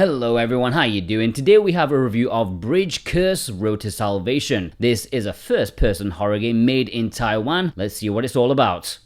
Hello everyone, how you doing? Today we have a review of Bridge Curse: Road to Salvation. This is a first-person horror game made in Taiwan. Let's see what it's all about.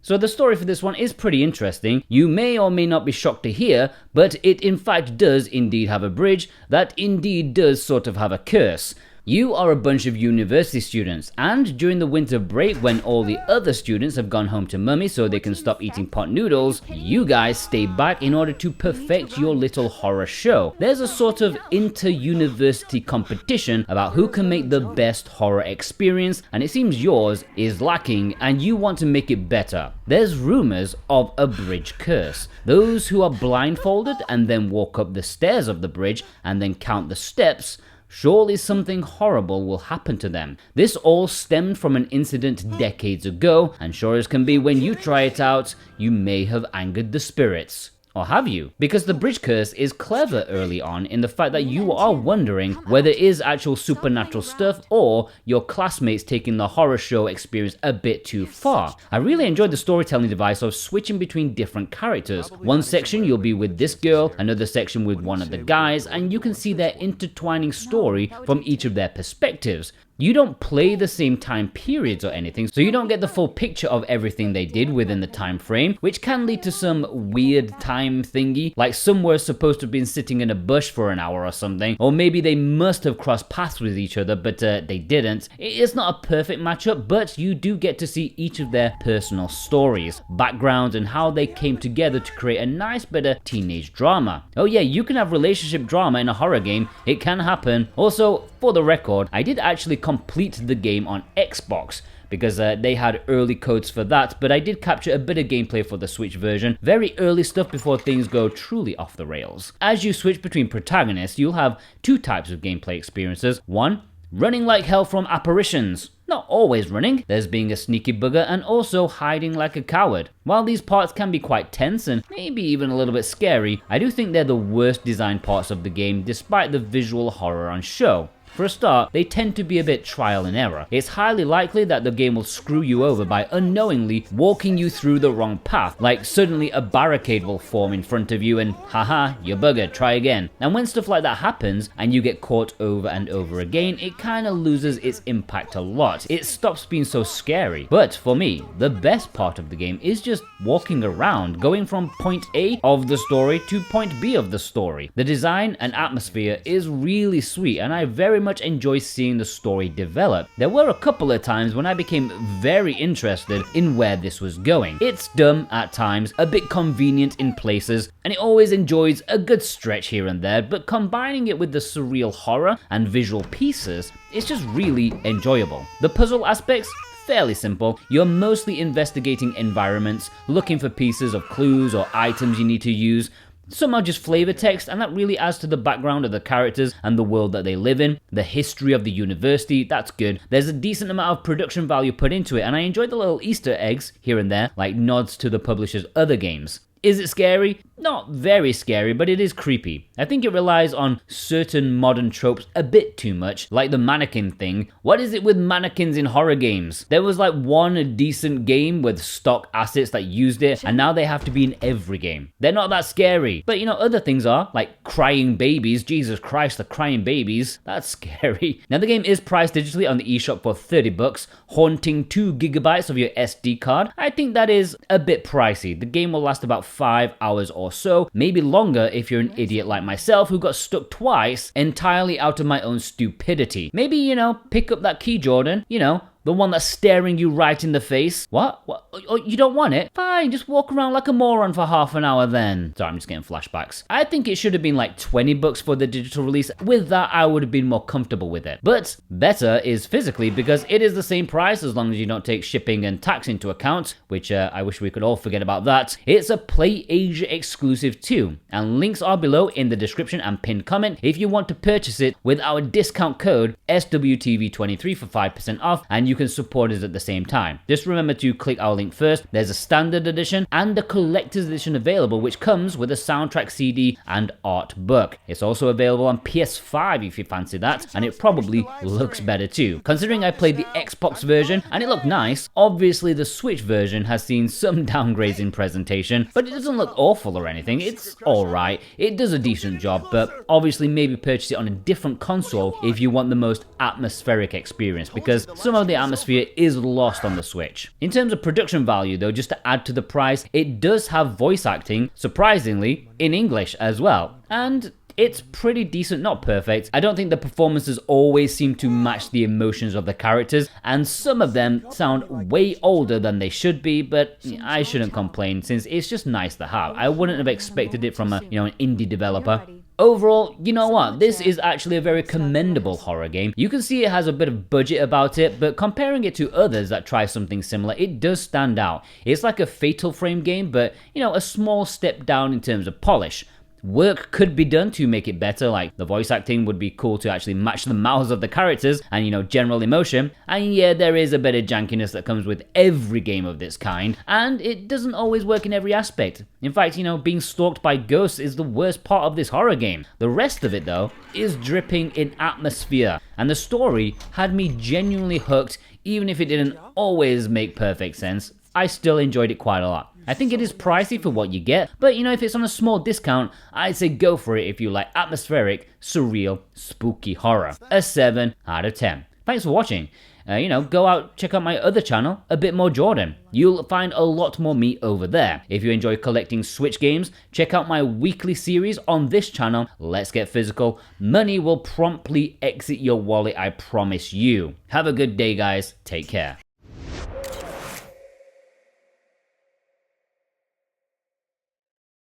So the story for this one is pretty interesting. You may or may not be shocked to hear, but it in fact does indeed have a bridge that indeed does sort of have a curse. You are a bunch of university students, and during the winter break when all the other students have gone home to mummy so they can stop eating pot noodles, you guys stay back in order to perfect your little horror show. There's a sort of inter-university competition about who can make the best horror experience, and it seems yours is lacking and you want to make it better. There's rumors of a bridge curse. Those who are blindfolded and then walk up the stairs of the bridge and then count the steps, surely something horrible will happen to them. This all stemmed from an incident decades ago, and sure as can be, when you try it out, you may have angered the spirits. Or have you? Because the bridge curse is clever early on in the fact that you are wondering whether it is actual supernatural stuff or your classmates taking the horror show experience a bit too far. I really enjoyed the storytelling device of switching between different characters. One section you'll be with this girl, another section with one of the guys, and you can see their intertwining story from each of their perspectives. You don't play the same time periods or anything, so you don't get the full picture of everything they did within the time frame, which can lead to some weird time thingy, like some were supposed to have been sitting in a bush for an hour or something, or maybe they must have crossed paths with each other, but they didn't. It's not a perfect matchup, but you do get to see each of their personal stories, backgrounds, and how they came together to create a nice bit of teenage drama. Oh yeah, you can have relationship drama in a horror game, it can happen. Also, for the record, I did actually complete the game on Xbox because they had early codes for that, but I did capture a bit of gameplay for the Switch version, very early stuff before things go truly off the rails. As you switch between protagonists, you'll have two types of gameplay experiences. One, running like hell from apparitions. Not always running, there's being a sneaky bugger and also hiding like a coward. While these parts can be quite tense and maybe even a little bit scary, I do think they're the worst designed parts of the game despite the visual horror on show. For a start, they tend to be a bit trial and error. It's highly likely that the game will screw you over by unknowingly walking you through the wrong path, like suddenly a barricade will form in front of you and haha, you're buggered, try again. And when stuff like that happens and you get caught over and over again, it kinda loses its impact a lot. It stops being so scary. But for me, the best part of the game is just walking around, going from point A of the story to point B of the story. The design and atmosphere is really sweet, and I very much enjoy seeing the story develop. There were a couple of times when I became very interested in where this was going. It's dumb at times, a bit convenient in places, and it always enjoys a good stretch here and there, but combining it with the surreal horror and visual pieces, it's just really enjoyable. The puzzle aspects, fairly simple. You're mostly investigating environments, looking for pieces of clues or items you need to use. Some are just flavor text, and that really adds to the background of the characters and the world that they live in. The history of the university, that's good. There's a decent amount of production value put into it, and I enjoyed the little Easter eggs here and there, like nods to the publisher's other games. Is it scary? Not very scary, but it is creepy. I think it relies on certain modern tropes a bit too much, like the mannequin thing. What is it with mannequins in horror games? There was like one decent game with stock assets that used it, and now they have to be in every game. They're not that scary. But you know, other things are, like crying babies. Jesus Christ, the crying babies. That's scary. Now the game is priced digitally on the eShop for $30, haunting 2 gigabytes of your SD card. I think that is a bit pricey. The game will last about 5 hours or so, maybe longer if you're an idiot like myself who got stuck twice entirely out of my own stupidity. Maybe, you know, pick up that key, Jordan, you know, the one that's staring you right in the face. What? Oh, you don't want it? Fine, just walk around like a moron for half an hour then. Sorry, I'm just getting flashbacks. I think it should have been like $20 for the digital release. With that, I would have been more comfortable with it. But better is physically because it is the same price as long as you don't take shipping and tax into account, which I wish we could all forget about that. It's a Play Asia exclusive too, and links are below in the description and pinned comment if you want to purchase it with our discount code SWTV23 for 5% off, and you you can support us at the same time. Just remember to click our link first. There's a standard edition and a collector's edition available, which comes with a soundtrack CD and art book. It's also available on PS5 if you fancy that, and it probably looks better too. Considering I played the Xbox version and it looked nice, obviously the Switch version has seen some downgrades in presentation, but it doesn't look awful or anything. It's alright, it does a decent job, but obviously maybe purchase it on a different console if you want the most atmospheric experience, because some of the atmosphere is lost on the Switch. In terms of production value though, just to add to the price, it does have voice acting, surprisingly, in English as well. And it's pretty decent, not perfect. I don't think the performances always seem to match the emotions of the characters, and some of them sound way older than they should be, but I shouldn't complain since it's just nice to have. I wouldn't have expected it from an indie developer. Overall, you know what, this is actually a very commendable horror game. You can see it has a bit of budget about it, but comparing it to others that try something similar, it does stand out. It's like a Fatal Frame game, but a small step down in terms of polish. Work could be done to make it better, like the voice acting would be cool to actually match the mouths of the characters and general emotion. And yeah, there is a bit of jankiness that comes with every game of this kind, and it doesn't always work in every aspect. In fact, being stalked by ghosts is the worst part of this horror game. The rest of it though is dripping in atmosphere, and the story had me genuinely hooked, even if it didn't always make perfect sense. I still enjoyed it quite a lot. I think it is pricey for what you get, but if it's on a small discount, I'd say go for it if you like atmospheric, surreal, spooky horror. A 7 out of 10. Thanks for watching. Go out, check out my other channel, A Bit More Jordan. You'll find a lot more me over there. If you enjoy collecting Switch games, check out my weekly series on this channel, Let's Get Physical. Money will promptly exit your wallet, I promise you. Have a good day, guys. Take care.